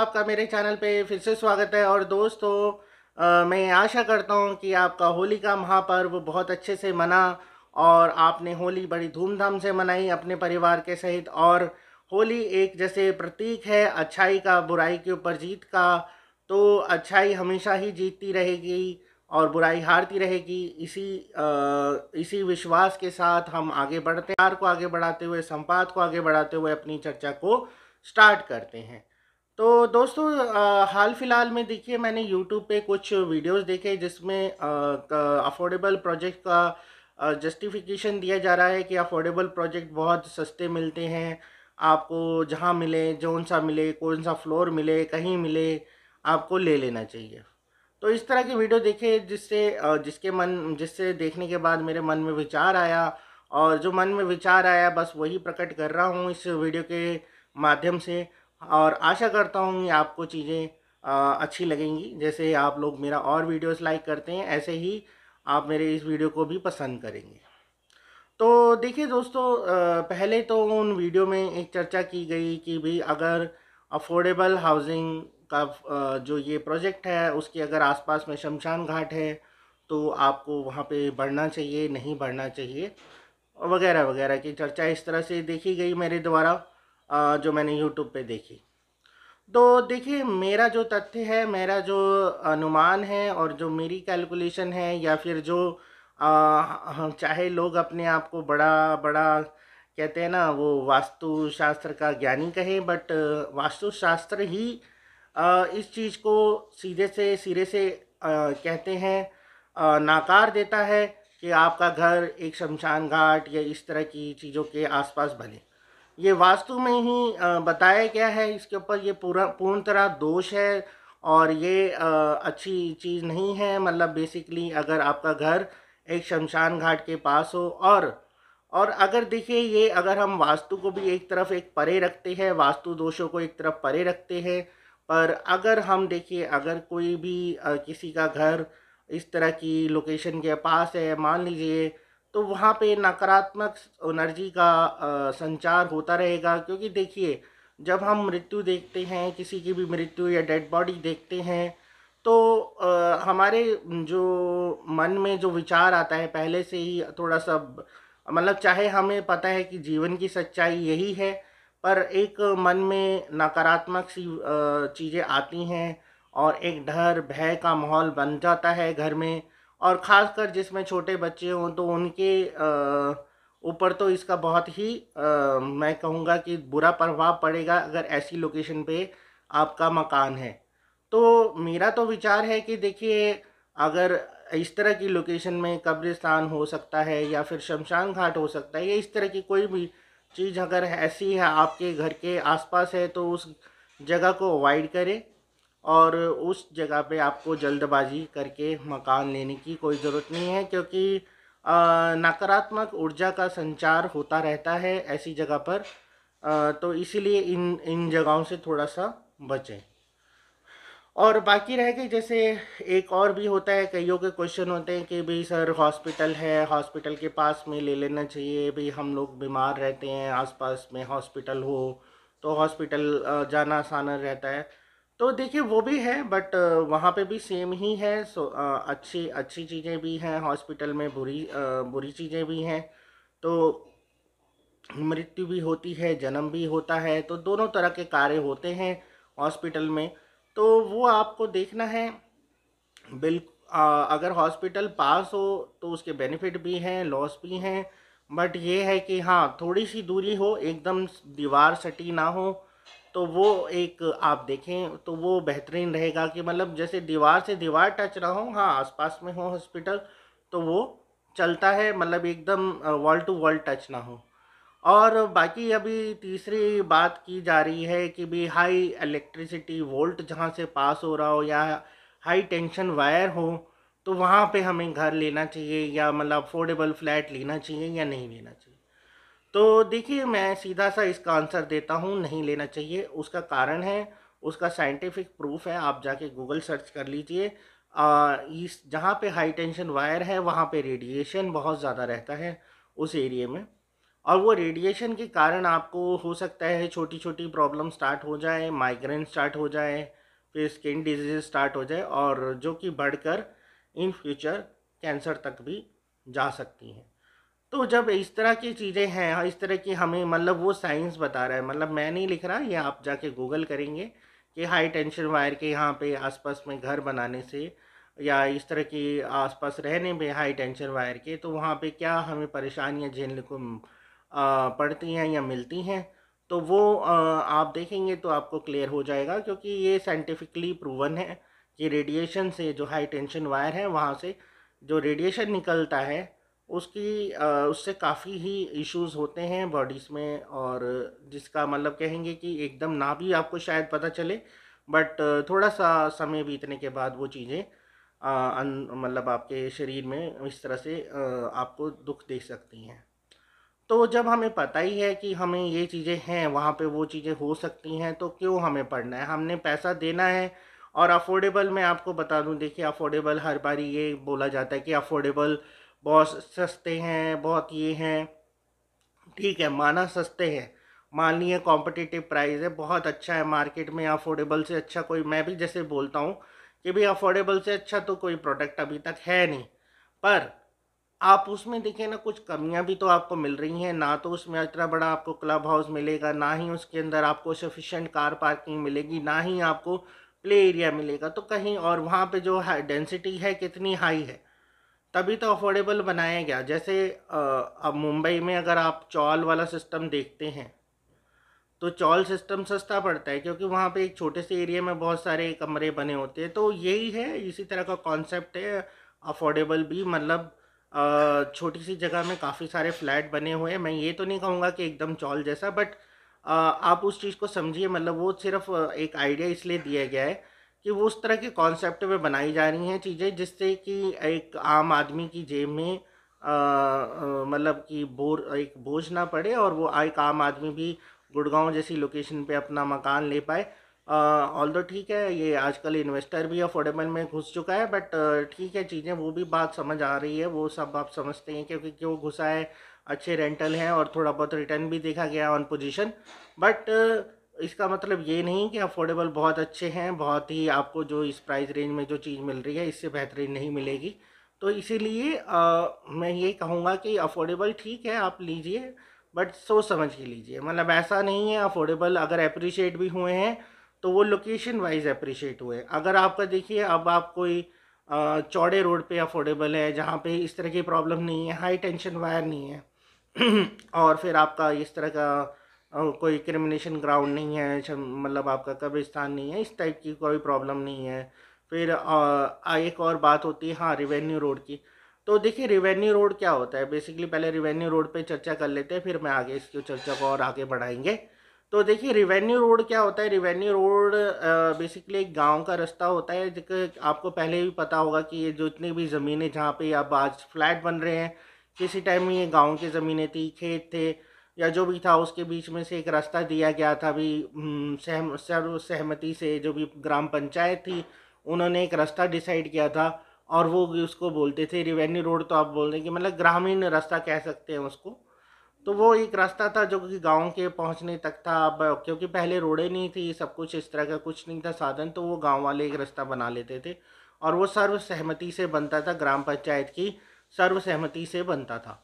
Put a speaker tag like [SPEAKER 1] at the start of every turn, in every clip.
[SPEAKER 1] आपका मेरे चैनल पे फिर से स्वागत है। और दोस्तों, मैं आशा करता हूँ कि आपका होली का महापर्व बहुत अच्छे से मना और आपने होली बड़ी धूमधाम से मनाई अपने परिवार के सहित। और होली एक जैसे प्रतीक है अच्छाई का, बुराई के ऊपर जीत का। तो अच्छाई हमेशा ही जीतती रहेगी और बुराई हारती रहेगी। इसी विश्वास के साथ हम आगे बढ़ते हैं, प्यार को आगे बढ़ाते हुए, संवाद को आगे बढ़ाते हुए अपनी चर्चा को स्टार्ट करते हैं। तो दोस्तों, हाल फिलहाल में देखिए मैंने यूट्यूब पे कुछ वीडियोस देखे जिसमें अफोर्डेबल प्रोजेक्ट का जस्टिफिकेशन दिया जा रहा है कि अफोर्डेबल प्रोजेक्ट बहुत सस्ते मिलते हैं। आपको जहाँ मिले, जौन सा मिले, कौन सा फ्लोर मिले, कहीं मिले, आपको ले लेना चाहिए। तो इस तरह की वीडियो देखे जिससे देखने के बाद मेरे मन में विचार आया, और जो मन में विचार आया बस वही प्रकट कर रहा हूँ इस वीडियो के माध्यम से। और आशा करता हूँ कि आपको चीज़ें अच्छी लगेंगी। जैसे आप लोग मेरा और वीडियोस लाइक करते हैं, ऐसे ही आप मेरे इस वीडियो को भी पसंद करेंगे। तो देखिए दोस्तों, पहले तो उन वीडियो में एक चर्चा की गई कि भाई अगर अफोर्डेबल हाउसिंग का जो ये प्रोजेक्ट है उसके अगर आसपास में शमशान घाट है तो आपको वहाँ पे बढ़ना चाहिए, नहीं बढ़ना चाहिए, वगैरह वगैरह की चर्चा इस तरह से देखी गई मेरे द्वारा, जो मैंने यूट्यूब पे देखी। तो देखिए, मेरा जो तथ्य है, मेरा जो अनुमान है और जो मेरी कैलकुलेशन है, या फिर जो हम चाहे लोग अपने आप को बड़ा बड़ा कहते हैं ना, वो वास्तुशास्त्र का ज्ञानी कहें, बट वास्तुशास्त्र ही इस चीज़ को सीधे से सिरे से कहते हैं, नाकार देता है कि आपका घर एक शमशान घाट या इस तरह की चीज़ों के आसपास बने। ये वास्तु में ही बताया गया है, इसके ऊपर ये पूर्ण तरह दोष है और ये अच्छी चीज़ नहीं है। मतलब बेसिकली अगर आपका घर एक शमशान घाट के पास हो, और अगर देखिए, ये अगर हम वास्तु को भी एक तरफ एक परे रखते हैं, वास्तु दोषों को एक तरफ परे रखते हैं, पर अगर हम देखिए, अगर कोई भी किसी का घर इस तरह की लोकेशन के पास है मान लीजिए, तो वहाँ पे नकारात्मक एनर्जी का संचार होता रहेगा। क्योंकि देखिए, जब हम मृत्यु देखते हैं, किसी की भी मृत्यु या डेड बॉडी देखते हैं, तो हमारे जो मन में जो विचार आता है पहले से ही थोड़ा सा मतलब, चाहे हमें पता है कि जीवन की सच्चाई यही है, पर एक मन में नकारात्मक सी चीज़ें आती हैं और एक डर भय का माहौल बन जाता है घर में। और ख़ासकर जिसमें छोटे बच्चे हों तो उनके ऊपर तो इसका बहुत ही मैं कहूँगा कि बुरा प्रभाव पड़ेगा अगर ऐसी लोकेशन पे आपका मकान है। तो मेरा तो विचार है कि देखिए, अगर इस तरह की लोकेशन में कब्रिस्तान हो सकता है या फिर शमशान घाट हो सकता है, या इस तरह की कोई भी चीज़ अगर ऐसी है आपके घर के आसपास है, तो उस जगह को अवॉइड करें। और उस जगह पे आपको जल्दबाजी करके मकान लेने की कोई ज़रूरत नहीं है, क्योंकि नकारात्मक ऊर्जा का संचार होता रहता है ऐसी जगह पर। तो इसीलिए इन इन जगहों से थोड़ा सा बचें। और बाकी रह गई, जैसे एक और भी होता है, कईयों के क्वेश्चन होते हैं कि भाई सर हॉस्पिटल है, हॉस्पिटल के पास में ले लेना चाहिए, भाई हम लोग बीमार रहते हैं, आसपास में हॉस्पिटल हो तो हॉस्पिटल जाना आसान रहता है। तो देखिए, वो भी है, बट वहाँ पे भी सेम ही है। सो अच्छी अच्छी चीज़ें भी हैं हॉस्पिटल में, बुरी चीज़ें भी हैं। तो मृत्यु भी होती है, जन्म भी होता है, तो दोनों तरह के कार्य होते हैं हॉस्पिटल में। तो वो आपको देखना है। अगर हॉस्पिटल पास हो तो उसके बेनिफिट भी हैं, लॉस भी हैं, बट ये है कि हाँ, थोड़ी सी दूरी हो, एकदम दीवार सटी ना हो, तो वो एक आप देखें तो वो बेहतरीन रहेगा कि मतलब जैसे दीवार से दीवार टच ना हो, हाँ आसपास में हो हॉस्पिटल, तो वो चलता है, मतलब एकदम वॉल टू वॉल टच ना हो। और बाकी अभी तीसरी बात की जा रही है कि भी हाई इलेक्ट्रिसिटी वोल्ट जहाँ से पास हो रहा हो, या हाई टेंशन वायर हो, तो वहाँ पे हमें घर लेना चाहिए, या मतलब अफोर्डेबल फ्लैट लेना चाहिए या नहीं लेना चाहिए। तो देखिए, मैं सीधा सा इसका आंसर देता हूँ, नहीं लेना चाहिए। उसका कारण है, उसका साइंटिफिक प्रूफ है, आप जाके गूगल सर्च कर लीजिए। इस जहाँ पे हाई टेंशन वायर है वहाँ पे रेडिएशन बहुत ज़्यादा रहता है उस एरिया में। और वो रेडिएशन के कारण आपको हो सकता है छोटी छोटी प्रॉब्लम स्टार्ट हो जाए, माइग्रेन स्टार्ट हो जाए, फिर स्किन डिजीज स्टार्ट हो जाए, और जो कि बढ़कर इन फ्यूचर कैंसर तक भी जा सकती हैं। तो जब इस तरह की चीज़ें हैं, इस तरह की हमें मतलब वो साइंस बता रहा है, मतलब मैं नहीं लिख रहा, ये आप जाके गूगल करेंगे कि हाई टेंशन वायर के यहाँ पे आसपास में घर बनाने से या इस तरह की आसपास रहने में हाई टेंशन वायर के, तो वहाँ पे क्या हमें परेशानियाँ झेलने को पड़ती हैं या मिलती हैं। तो वो आप देखेंगे तो आपको क्लियर हो जाएगा, क्योंकि ये साइंटिफिकली प्रूवन है कि रेडिएशन से, जो हाई टेंशन वायर है वहाँ से जो रेडिएशन निकलता है उससे काफ़ी ही इश्यूज होते हैं बॉडीज़ में, और जिसका मतलब कहेंगे कि एकदम ना भी आपको शायद पता चले, बट थोड़ा सा समय बीतने के बाद वो चीज़ें मतलब आपके शरीर में इस तरह से आपको दुख दे सकती हैं। तो जब हमें पता ही है कि हमें ये चीज़ें हैं, वहाँ पे वो चीज़ें हो सकती हैं, तो क्यों हमें पढ़ना है, हमने पैसा देना है। और अफोर्डेबल मैं आपको बता दूं, देखिए अफोर्डेबल हर बारी ये बोला जाता है कि अफोर्डेबल बहुत सस्ते हैं, बहुत ये हैं। ठीक है, माना सस्ते हैं, मान लिए कॉम्पिटिटिव प्राइस है, बहुत अच्छा है मार्केट में, अफोर्डेबल से अच्छा कोई, मैं भी जैसे बोलता हूँ कि भाई अफोर्डेबल से अच्छा तो कोई प्रोडक्ट अभी तक है नहीं। पर आप उसमें देखिए ना, कुछ कमियां भी तो आपको मिल रही हैं ना। तो उसमें इतना बड़ा आपको क्लब हाउस मिलेगा, ना ही उसके अंदर आपको सफिशेंट कार पार्किंग मिलेगी, ना ही आपको प्ले एरिया मिलेगा। तो कहीं और वहाँ पे जो डेंसिटी है कितनी हाई है, तभी तो अफोर्डेबल बनाया गया। जैसे अब मुंबई में अगर आप चौल वाला सिस्टम देखते हैं, तो चौल सिस्टम सस्ता पड़ता है, क्योंकि वहाँ पे एक छोटे से एरिया में बहुत सारे कमरे बने होते हैं। तो यही है, इसी तरह का कॉन्सेप्ट है अफोर्डेबल भी, मतलब छोटी सी जगह में काफ़ी सारे फ्लैट बने हुए हैं। मैं ये तो नहीं कहूँगा कि एकदम चौल जैसा, बट आप उस चीज़ को समझिए, मतलब वो सिर्फ एक आइडिया इसलिए दिया गया है कि वो उस तरह के कॉन्सेप्ट में बनाई जा रही हैं चीज़ें, जिससे कि एक आम आदमी की जेब में मतलब कि एक बोझ ना पड़े, और वो एक आम आदमी भी गुड़गांव जैसी लोकेशन पे अपना मकान ले पाए। ऑल दो ठीक है, ये आजकल इन्वेस्टर भी अफोर्डेबल में घुस चुका है, बट ठीक है, चीज़ें वो भी बात समझ आ रही है, वो सब आप समझते हैं क्योंकि क्यों घुसा है। अच्छे रेंटल हैं और थोड़ा बहुत रिटर्न भी देखा गया ऑन पोजीशन। बट इसका मतलब ये नहीं कि अफोर्डेबल बहुत अच्छे हैं, बहुत ही आपको जो इस प्राइस रेंज में जो चीज़ मिल रही है इससे बेहतरीन नहीं मिलेगी। तो इसीलिए मैं ये कहूँगा कि अफोर्डेबल ठीक है, आप लीजिए, बट सोच समझ के लीजिए। मतलब ऐसा नहीं है, अफोर्डेबल अगर अप्रिशिएट भी हुए हैं तो वो लोकेशन वाइज अप्रिशिएट हुए। अगर आपका देखिए, अब आप कोई चौड़े रोड पे अफोर्डेबल है, जहाँ पे इस तरह की प्रॉब्लम नहीं है, हाई टेंशन वायर नहीं है और फिर आपका इस तरह का कोई क्रिमिनेशन ग्राउंड नहीं है, मतलब आपका कब्रिस्तान नहीं है, इस टाइप की कोई प्रॉब्लम नहीं है। फिर एक और बात होती है, हाँ, रिवेन्यू रोड की। तो देखिए रिवेन्यू रोड क्या होता है बेसिकली, पहले रिवेन्यू रोड पे चर्चा कर लेते हैं, फिर मैं आगे इसकी चर्चा को और आगे बढ़ाएंगे। तो देखिए रिवेन्यू रोड क्या होता है। रिवेन्यू रोड बेसिकली एक गांव का रास्ता होता है, जिसके आपको पहले भी पता होगा कि ये जितनी भी ज़मीनें जहाँ पे अब आज फ्लैट बन रहे हैं, किसी टाइम में ये गांव की ज़मीनें थी, खेत थे या जो भी था, उसके बीच में से एक रास्ता दिया गया था भी, सर्व सहमति से। जो भी ग्राम पंचायत थी, उन्होंने एक रास्ता डिसाइड किया था, और वो उसको बोलते थे रिवेन्यू रोड। तो आप बोल रहे हैं कि मतलब ग्रामीण रास्ता कह सकते हैं उसको। तो वो एक रास्ता था जो कि गांव के पहुंचने तक था। अब क्योंकि पहले रोडें नहीं थी, सब कुछ इस तरह का कुछ नहीं था साधन, तो वो गांव वाले एक रास्ता बना लेते थे, और वो सर्व सहमति से बनता था, ग्राम पंचायत की सर्व सहमति से बनता था।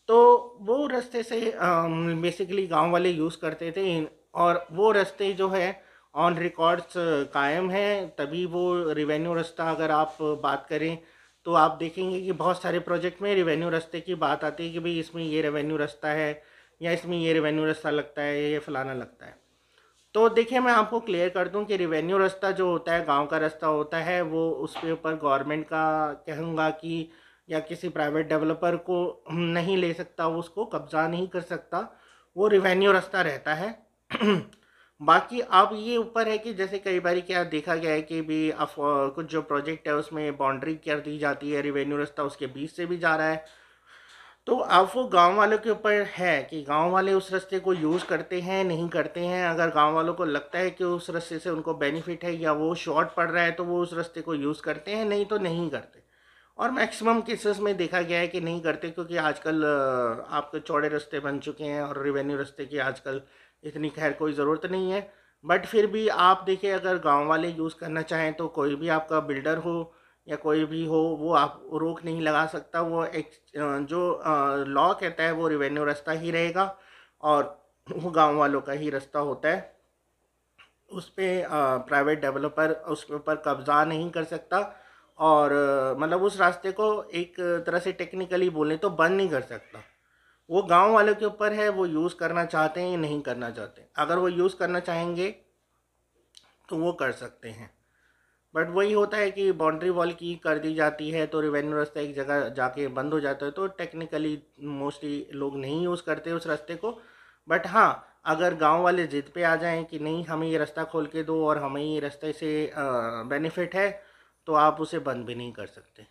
[SPEAKER 1] तो वो रास्ते से बेसिकली गांव वाले यूज़ करते थे, और वो रास्ते जो है ऑन रिकॉर्ड्स कायम है। तभी वो रिवेन्यू रास्ता, अगर आप बात करें तो आप देखेंगे कि बहुत सारे प्रोजेक्ट में रेवेन्यू रास्ते की बात आती है कि भाई इसमें ये रेवेन्यू रास्ता है, या इसमें ये रेवेन्यू रास्ता लगता है, ये फलाना लगता है। तो देखिए मैं आपको क्लियर कर दूं कि रेवेन्यू रास्ता जो होता है, गांव का रास्ता होता है, वो उसके ऊपर गवर्नमेंट का कहूँगा कि या किसी प्राइवेट डेवलपर को नहीं ले सकता, वो उसको कब्जा नहीं कर सकता, वो रेवेन्यू रास्ता रहता है। बाकी अब ये ऊपर है कि जैसे कई बार क्या देखा गया है कि भी कुछ जो प्रोजेक्ट है उसमें बाउंड्री कर दी जाती है, रेवेन्यू रास्ता उसके बीच से भी जा रहा है। तो अब वो गांव वालों के ऊपर है कि गांव वाले उस रास्ते को यूज़ करते हैं नहीं करते हैं। अगर गांव वालों को लगता है कि उस रास्ते से उनको बेनिफिट है या वो शॉर्ट पड़ रहा है, तो वो उस रास्ते को यूज़ करते हैं, नहीं तो नहीं करते। और मैक्सिमम केसेस में देखा गया है कि नहीं करते, क्योंकि आजकल आपके चौड़े रास्ते बन चुके हैं और रिवेन्यू रास्ते की आजकल इतनी खैर कोई ज़रूरत नहीं है। बट फिर भी आप देखिए, अगर गांव वाले यूज़ करना चाहें तो कोई भी आपका बिल्डर हो या कोई भी हो, वो आप रोक नहीं लगा सकता। वो एक जो लॉ कहता है वो रिवेन्यू रास्ता ही रहेगा, और वो गांव वालों का ही रास्ता होता है। उस पे प्राइवेट डेवलपर उसके ऊपर कब्जा नहीं कर सकता, और मतलब उस रास्ते को एक तरह से टेक्निकली बोलें तो बंद नहीं कर सकता। वो गांव वालों के ऊपर है, वो यूज़ करना चाहते हैं या नहीं करना चाहते। अगर वो यूज़ करना चाहेंगे तो वो कर सकते हैं। बट वही होता है कि बाउंड्री वॉल की कर दी जाती है तो रिवेन्यू रास्ता एक जगह जाके बंद हो जाता है, तो टेक्निकली मोस्टली लोग नहीं यूज़ करते उस रास्ते को। बट हाँ, अगर गांव वाले जिद पे आ जाएं कि नहीं, हमें ये रास्ता खोल के दो और हमें ये रास्ते से बेनिफिट है, तो आप उसे बंद भी नहीं कर सकते।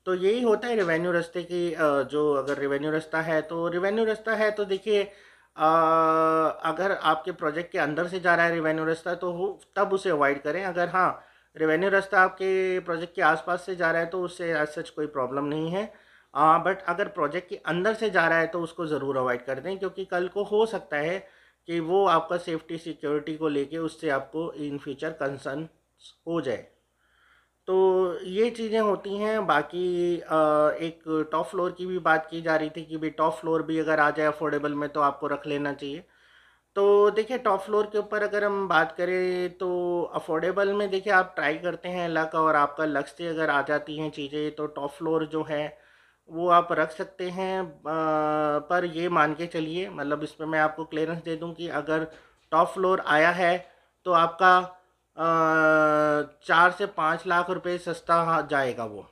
[SPEAKER 1] तो यही होता है रेवेन्यू रास्ते की। जो अगर रेवेन्यू रास्ता है तो देखिए, अगर आपके प्रोजेक्ट के अंदर से जा रहा है रेवेन्यू रास्ता तो हो तब उसे अवॉइड करें। अगर हाँ, रेवेन्यू रास्ता आपके प्रोजेक्ट के आसपास से जा रहा है तो उससे एज सच कोई प्रॉब्लम नहीं है। बट अगर प्रोजेक्ट के अंदर से जा रहा है तो उसको ज़रूर अवॉइड कर दें, क्योंकि कल को हो सकता है कि वो आपका सेफ्टी सिक्योरिटी को लेके उससे आपको इन फ्यूचर कंसर्न हो जाए। तो ये चीज़ें होती हैं। बाकी एक टॉप फ्लोर की भी बात की जा रही थी कि भाई टॉप फ्लोर भी अगर आ जाए अफोर्डेबल में तो आपको रख लेना चाहिए। तो देखिए, टॉप फ्लोर के ऊपर अगर हम बात करें तो अफोर्डेबल में देखिए, आप ट्राई करते हैं लक, और आपका लक से अगर आ जाती हैं चीज़ें तो टॉप फ्लोर जो है वो आप रख सकते हैं। पर ये मान के चलिए, मतलब इसमें मैं आपको क्लियरेंस दे दूं कि अगर टॉप फ्लोर आया है तो आपका 4 से 5 लाख रुपए सस्ता जाएगा वो।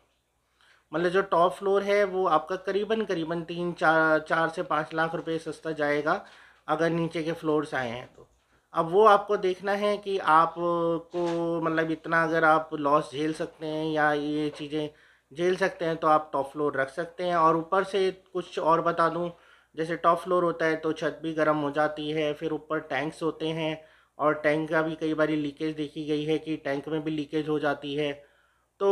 [SPEAKER 1] मतलब जो टॉप फ्लोर है वो आपका करीबन करीबन 4 से 5 लाख रुपए सस्ता जाएगा, अगर नीचे के फ्लोर्स आए हैं तो। अब वो आपको देखना है कि आप को मतलब इतना अगर आप लॉस झेल सकते हैं या ये चीज़ें झेल सकते हैं तो आप टॉप फ्लोर रख सकते हैं। और ऊपर से कुछ और बता दूं, जैसे टॉप फ्लोर होता है तो छत भी गर्म हो जाती है, फिर ऊपर टैंक्स होते हैं, और टैंक का भी कई बार लीकेज देखी गई है कि टैंक में भी लीकेज हो जाती है। तो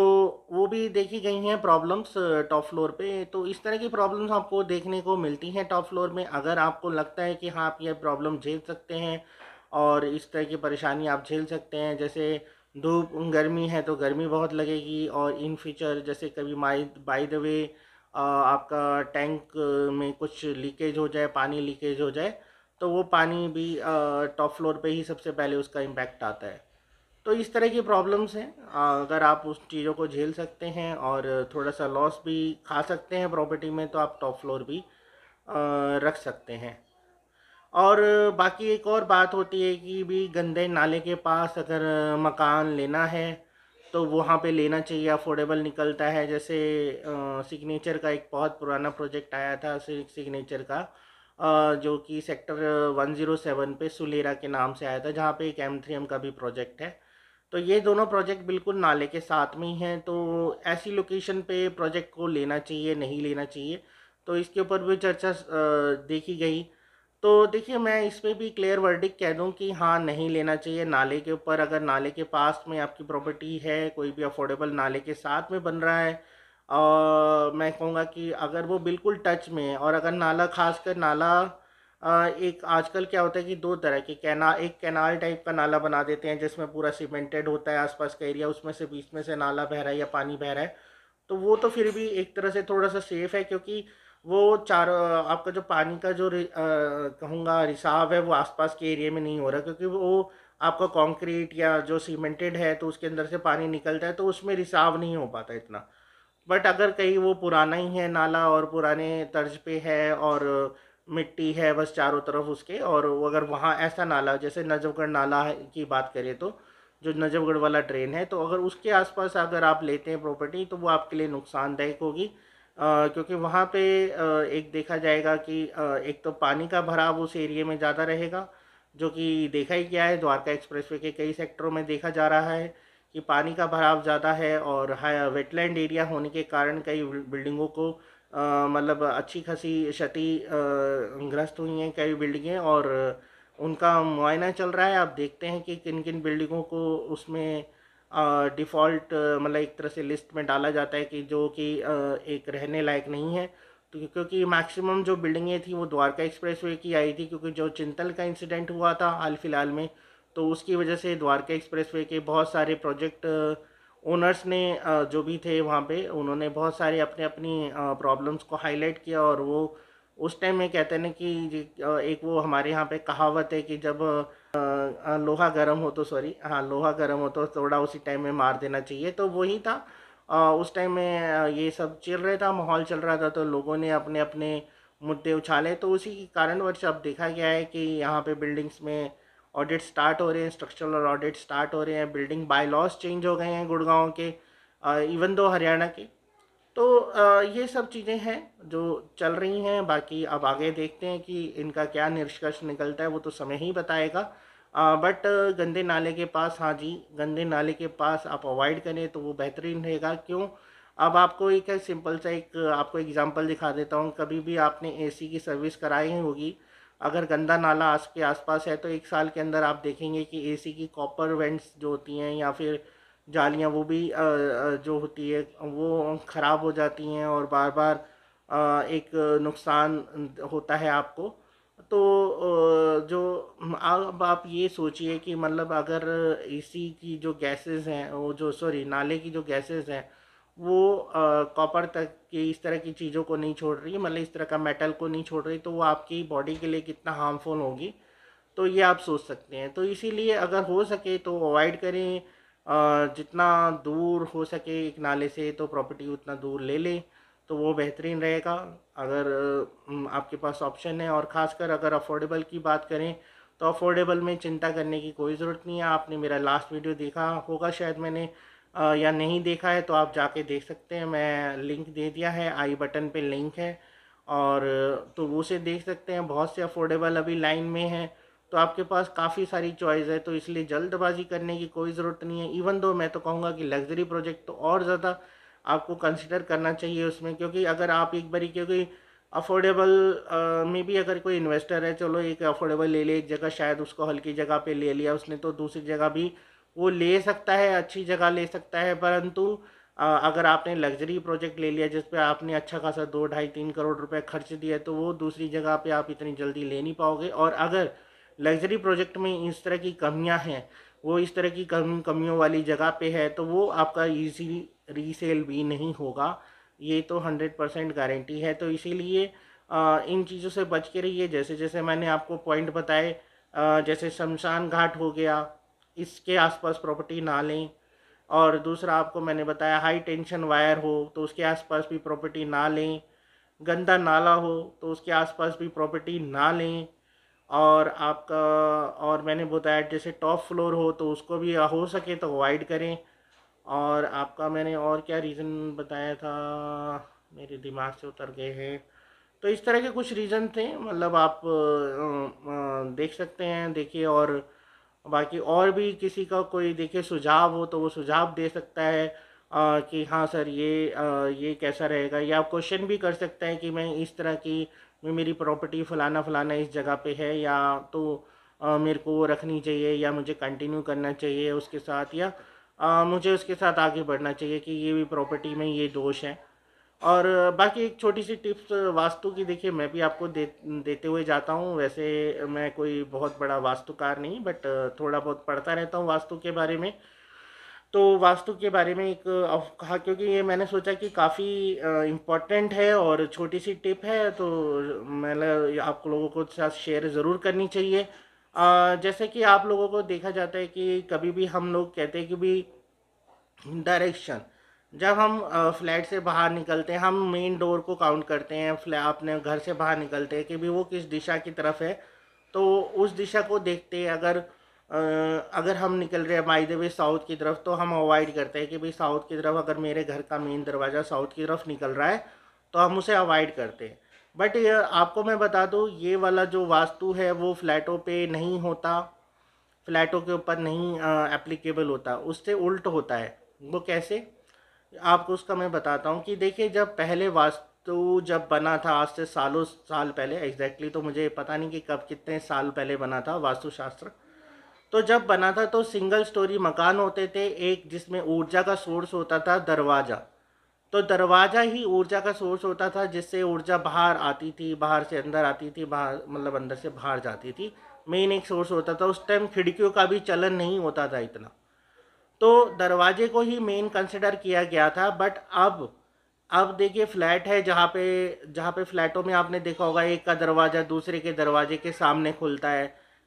[SPEAKER 1] वो भी देखी गई हैं प्रॉब्लम्स टॉप फ्लोर पे। तो इस तरह की प्रॉब्लम्स आपको देखने को मिलती हैं टॉप फ्लोर में। अगर आपको लगता है कि हाँ, आप ये प्रॉब्लम झेल सकते हैं और इस तरह की परेशानी आप झेल सकते हैं, जैसे धूप गर्मी है तो गर्मी बहुत लगेगी, और इन फ्यूचर जैसे कभी बाय द वे आपका टैंक में कुछ लीकेज हो जाए, पानी लीकेज हो जाए, तो वो पानी भी टॉप फ्लोर पे ही सबसे पहले उसका इम्पैक्ट आता है। तो इस तरह की प्रॉब्लम्स हैं। अगर आप उस चीज़ों को झेल सकते हैं और थोड़ा सा लॉस भी खा सकते हैं प्रॉपर्टी में, तो आप टॉप फ्लोर भी रख सकते हैं। और बाकी एक और बात होती है कि भी गंदे नाले के पास अगर मकान लेना है तो वहाँ पे लेना चाहिए, अफोर्डेबल निकलता है। जैसे सिग्नेचर का एक बहुत पुराना प्रोजेक्ट आया था, सिग्नेचर का, जो कि सेक्टर 107 पे सुलेरा के नाम से आया था, जहाँ पे एक M3M का भी प्रोजेक्ट है। तो ये दोनों प्रोजेक्ट बिल्कुल नाले के साथ में ही हैं, तो ऐसी लोकेशन पे प्रोजेक्ट को लेना चाहिए नहीं लेना चाहिए, तो इसके ऊपर भी चर्चा देखी गई। तो देखिए, मैं इस पे भी क्लियर वर्डिक्ट कह दूं कि हाँ, नहीं लेना चाहिए नाले के ऊपर। अगर नाले के पास में आपकी प्रॉपर्टी है, कोई भी अफोर्डेबल नाले के साथ में बन रहा है, और मैं कहूँगा कि अगर वो बिल्कुल टच में है, और अगर नाला, खासकर नाला एक आजकल क्या होता है कि दो तरह के एक कैनाल टाइप का नाला बना देते हैं जिसमें पूरा सीमेंटेड होता है आसपास का एरिया, उसमें से बीच में से नाला बह रहा है या पानी बह रहा है। तो वो तो फिर भी एक तरह से थोड़ा सा सेफ है, क्योंकि वो चारों आपका जो पानी का जो कहूँगा रिसाव है वो आसपास के एरिया में नहीं हो रहा, क्योंकि वो आपका कंक्रीट या जो सीमेंटेड है तो उसके अंदर से पानी निकलता है तो उसमें रिसाव नहीं हो पाता इतना। बट अगर कहीं वो पुराना ही है नाला और पुराने तर्ज पे है और मिट्टी है बस चारों तरफ उसके, और वो अगर वहाँ ऐसा नाला जैसे नजफगढ़ नाला की बात करें तो जो नजफगढ़ वाला ड्रेन है, तो अगर उसके आसपास अगर आप लेते हैं प्रॉपर्टी तो वो आपके लिए नुकसानदायक होगी। क्योंकि वहाँ पे एक देखा जाएगा कि एक तो पानी का भराव उस एरिया में ज़्यादा रहेगा, जो कि देखा ही गया है, द्वारका एक्सप्रेसवे के कई सेक्टरों में देखा जा रहा है कि पानी का भराव ज़्यादा है। और हाई वेटलैंड एरिया होने के कारण कई बिल्डिंगों को मतलब अच्छी खासी क्षति ग्रस्त हुई हैं कई बिल्डिंगें, और उनका मुआयना चल रहा है। आप देखते हैं कि किन किन बिल्डिंगों को उसमें डिफ़ॉल्ट मतलब एक तरह से लिस्ट में डाला जाता है कि जो कि एक रहने लायक नहीं है। तो क्योंकि मैक्सिमम जो बिल्डिंगें थी वो द्वारका एक्सप्रेसवे की आई थी, क्योंकि जो चिंतल का इंसिडेंट हुआ था हाल फिलहाल में, तो उसकी वजह से द्वारका एक्सप्रेसवे के बहुत सारे प्रोजेक्ट ओनर्स ने जो भी थे वहाँ पे, उन्होंने बहुत सारे अपने अपनी प्रॉब्लम्स को हाईलाइट किया। और वो उस टाइम में कहते हैं ना कि एक वो हमारे यहाँ पे कहावत है कि जब लोहा गर्म हो तो, सॉरी हाँ, लोहा गर्म हो तो थोड़ा उसी टाइम में मार देना चाहिए, तो वही था। उस टाइम में ये सब चल रहा था, माहौल चल रहा था, तो लोगों ने अपने अपने मुद्दे उछाले। तो उसी के कारणवश अब देखा गया है कि यहाँ पे बिल्डिंग्स में ऑडिट स्टार्ट हो रहे हैं, स्ट्रक्चरल ऑडिट स्टार्ट हो रहे हैं, बिल्डिंग बाय लॉज चेंज हो गए हैं गुड़गांव के, इवन दो हरियाणा के। तो ये सब चीज़ें हैं जो चल रही हैं। बाकी अब आगे देखते हैं कि इनका क्या निष्कर्ष निकलता है, वो तो समय ही बताएगा। बट गंदे नाले के पास, हाँ जी, गंदे नाले के पास आप अवॉइड करें तो वो बेहतरीन रहेगा। क्यों? अब आपको एक सिंपल सा एक आपको एग्जांपल दिखा देता हूँ। कभी भी आपने एसी की सर्विस कराई ही होगी, अगर गंदा नाला आपके आसपास है तो एक साल के अंदर आप देखेंगे कि एसी की कॉपर वेंट्स जो होती हैं या फिर जालियाँ, वो भी जो होती है वो ख़राब हो जाती हैं और बार बार एक नुकसान होता है आपको। तो जो अब आप ये सोचिए कि मतलब अगर एसी की जो गैसेस हैं, वो जो सॉरी नाले की जो गैसेस हैं, वो कॉपर तक की इस तरह की चीज़ों को नहीं छोड़ रही, मतलब इस तरह का मेटल को नहीं छोड़ रही, तो वो आपकी बॉडी के लिए कितना हार्मफुल होगी, तो ये आप सोच सकते हैं। तो इसीलिए अगर हो सके तो अवॉइड करें, जितना दूर हो सके एक नाले से तो प्रॉपर्टी उतना दूर ले लें, तो वो बेहतरीन रहेगा। अगर आपके पास ऑप्शन है, और ख़ासकर अगर अफोर्डेबल की बात करें तो अफोर्डेबल में चिंता करने की कोई ज़रूरत नहीं है। आपने मेरा लास्ट वीडियो देखा होगा शायद, मैंने या नहीं देखा है तो आप जाके देख सकते हैं, मैं लिंक दे दिया है, आई बटन पे लिंक है, और तो वो से देख सकते हैं। बहुत से अफोर्डेबल अभी लाइन में हैं, तो आपके पास काफ़ी सारी चॉइस है, तो इसलिए जल्दबाजी करने की कोई ज़रूरत नहीं है। इवन दो मैं तो कहूँगा कि लग्जरी प्रोजेक्ट तो और ज़्यादा आपको कंसिडर करना चाहिए उसमें, क्योंकि अगर आप एक बारी, क्योंकि अफोर्डेबल में भी अगर कोई इन्वेस्टर है, चलो एक अफोर्डेबल ले ले एक जगह, शायद उसको हल्की जगह पे ले लिया उसने, तो दूसरी जगह भी वो ले सकता है, अच्छी जगह ले सकता है। परंतु अगर आपने लग्जरी प्रोजेक्ट ले लिया जिस पे आपने अच्छा खासा 2 ढाई 3 करोड़ रुपए खर्च दिया, तो वो दूसरी जगह पे आप इतनी जल्दी ले नहीं पाओगे। और अगर लग्जरी प्रोजेक्ट में इस तरह की कमियां हैं, वो इस तरह की कमियों वाली जगह पे है, तो वो आपका इजी रीसेल भी नहीं होगा, ये तो 100% गारंटी है। तो इसीलिए इन चीज़ों से बच के रहिए। जैसे जैसे मैंने आपको पॉइंट बताए, जैसे शमशान घाट हो गया, इसके आसपास प्रॉपर्टी ना लें। और दूसरा आपको मैंने बताया, हाई टेंशन वायर हो तो उसके आसपास भी प्रॉपर्टी ना लें। गंदा नाला हो तो उसके आसपास भी प्रॉपर्टी ना लें। और आपका, और मैंने बताया जैसे टॉप फ्लोर हो तो उसको भी हो सके तो अवॉइड करें। और आपका मैंने और क्या रीज़न बताया था, मेरे दिमाग से उतर गए हैं। तो इस तरह के कुछ रीज़न थे, मतलब आप देख सकते हैं, देखिए। और बाकी और भी किसी का कोई देखिए सुझाव हो तो वो सुझाव दे सकता है, कि हाँ सर ये कैसा रहेगा, या आप क्वेश्चन भी कर सकते हैं कि मैं इस तरह की, मेरी प्रॉपर्टी फलाना फलाना इस जगह पे है, या तो मेरे को वो रखनी चाहिए, या मुझे कंटिन्यू करना चाहिए उसके साथ, या मुझे उसके साथ आगे बढ़ना चाहिए कि ये भी प्रॉपर्टी में ये दोष है। और बाकी एक छोटी सी टिप्स वास्तु की, देखिए मैं भी आपको देते हुए जाता हूँ। वैसे मैं कोई बहुत बड़ा वास्तुकार नहीं, बट थोड़ा बहुत पढ़ता रहता हूँ वास्तु के बारे में। तो वास्तु के बारे में एक कहा, क्योंकि ये मैंने सोचा कि काफ़ी इम्पोर्टेंट है और छोटी सी टिप है, तो मतलब आप लोगों को साथ शेयर ज़रूर करनी चाहिए। जैसे कि आप लोगों को देखा जाता है कि कभी भी हम लोग कहते हैं कि भी डायरेक्शन, जब हम फ्लैट से बाहर निकलते हैं, हम मेन डोर को काउंट करते हैं, अपने घर से बाहर निकलते हैं कि भी वो किस दिशा की तरफ है, तो उस दिशा को देखते हैं। अगर हम निकल रहे हैं बाय द वे साउथ की तरफ, तो हम अवॉइड करते हैं कि भाई साउथ की तरफ, अगर मेरे घर का मेन दरवाज़ा साउथ की तरफ निकल रहा है तो हम उसे अवॉइड करते हैं। बट ये आपको मैं बता दूँ, ये वाला जो वास्तु है वो फ्लैटों पे नहीं होता, फ्लैटों के ऊपर नहीं एप्लीकेबल होता, उससे उल्ट होता है। वो कैसे, आपको उसका मैं बताता हूँ कि देखिए, जब पहले वास्तु जब बना था, आज से सालों साल पहले, एग्जैक्टली तो मुझे पता नहीं कि कब, कितने साल पहले बना था वास्तुशास्त्र। तो जब बना था तो सिंगल स्टोरी मकान होते थे, एक जिसमें ऊर्जा का सोर्स होता था दरवाज़ा। तो दरवाज़ा ही ऊर्जा का सोर्स होता था, जिससे ऊर्जा बाहर आती थी, बाहर से अंदर आती थी, बाहर मतलब अंदर से बाहर जाती थी। मेन एक सोर्स होता था। उस टाइम खिड़कियों का भी चलन नहीं होता था इतना, तो दरवाजे को ही मेन कंसिडर किया गया था। बट अब देखिए फ्लैट है, जहाँ पे फ्लैटों में आपने देखा होगा एक का दरवाज़ा दूसरे के दरवाजे के सामने खुलता है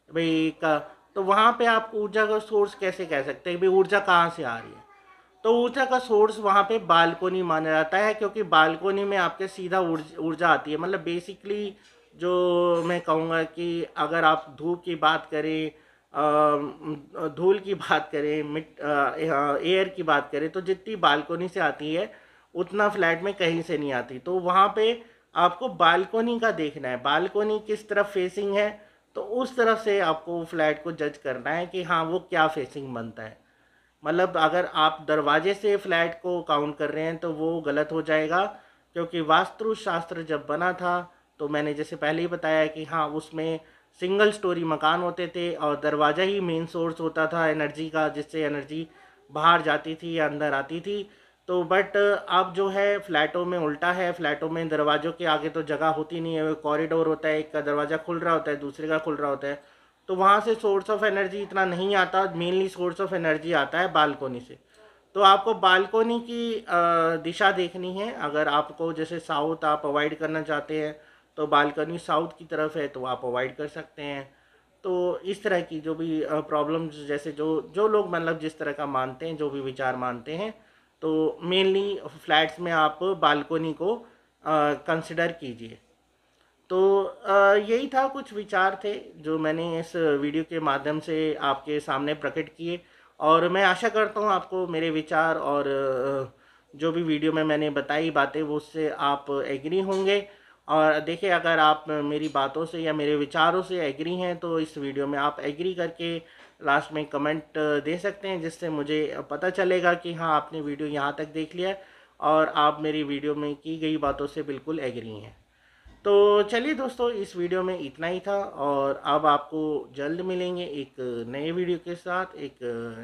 [SPEAKER 1] भाई एक का। तो वहाँ पे आप ऊर्जा का सोर्स कैसे कह सकते हैं भाई ऊर्जा कहाँ से आ रही है? तो ऊर्जा का सोर्स वहाँ पे बालकोनी माना जाता है, क्योंकि बालकोनी में आपके सीधा ऊर्जा आती है। मतलब बेसिकली जो मैं कहूँगा कि अगर आप धूप की बात करें, धूल की बात करें, एयर की बात करें, तो जितनी बालकोनी से आती है उतना फ्लैट में कहीं से नहीं आती। तो वहाँ पे आपको बालकोनी का देखना है, बालकोनी किस तरफ फेसिंग है, तो उस तरफ से आपको फ्लैट को जज करना है कि हाँ वो क्या फेसिंग बनता है। मतलब अगर आप दरवाजे से फ्लैट को काउंट कर रहे हैं तो वो गलत हो जाएगा, क्योंकि वास्तुशास्त्र जब बना था तो मैंने जैसे पहले ही बताया कि हाँ उसमें सिंगल स्टोरी मकान होते थे और दरवाज़ा ही मेन सोर्स होता था एनर्जी का, जिससे एनर्जी बाहर जाती थी या अंदर आती थी। तो बट अब जो है फ्लैटों में उल्टा है, फ्लैटों में दरवाज़ों के आगे तो जगह होती नहीं है, वो कॉरिडोर होता है, एक का दरवाज़ा खुल रहा होता है दूसरे का खुल रहा होता है। तो वहाँ से सोर्स ऑफ एनर्जी इतना नहीं आता, मेनली सोर्स ऑफ एनर्जी आता है बालकोनी से। तो आपको बालकोनी की दिशा देखनी है। अगर आपको जैसे साउथ आप अवॉइड करना चाहते हैं तो बालकनी साउथ की तरफ है तो आप अवॉइड कर सकते हैं। तो इस तरह की जो भी प्रॉब्लम्स, जैसे जो जो लोग मतलब जिस तरह का मानते हैं, जो भी विचार मानते हैं, तो मेनली फ्लैट्स में आप बालकोनी को कंसिडर कीजिए। तो यही था, कुछ विचार थे जो मैंने इस वीडियो के माध्यम से आपके सामने प्रकट किए। और मैं आशा करता हूँ आपको मेरे विचार और जो भी वीडियो में मैंने बताई बातें वो उससे आप एग्री होंगे। और देखिए अगर आप मेरी बातों से या मेरे विचारों से एग्री हैं तो इस वीडियो में आप एग्री करके लास्ट में कमेंट दे सकते हैं, जिससे मुझे पता चलेगा कि हाँ आपने वीडियो यहाँ तक देख लिया है और आप मेरी वीडियो में की गई बातों से बिल्कुल एग्री हैं। तो चलिए दोस्तों, इस वीडियो में इतना ही था और अब आपको जल्द मिलेंगे एक नए वीडियो के साथ, एक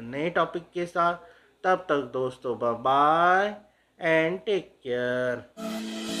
[SPEAKER 1] नए टॉपिक के साथ। तब तक दोस्तों bye bye and take care.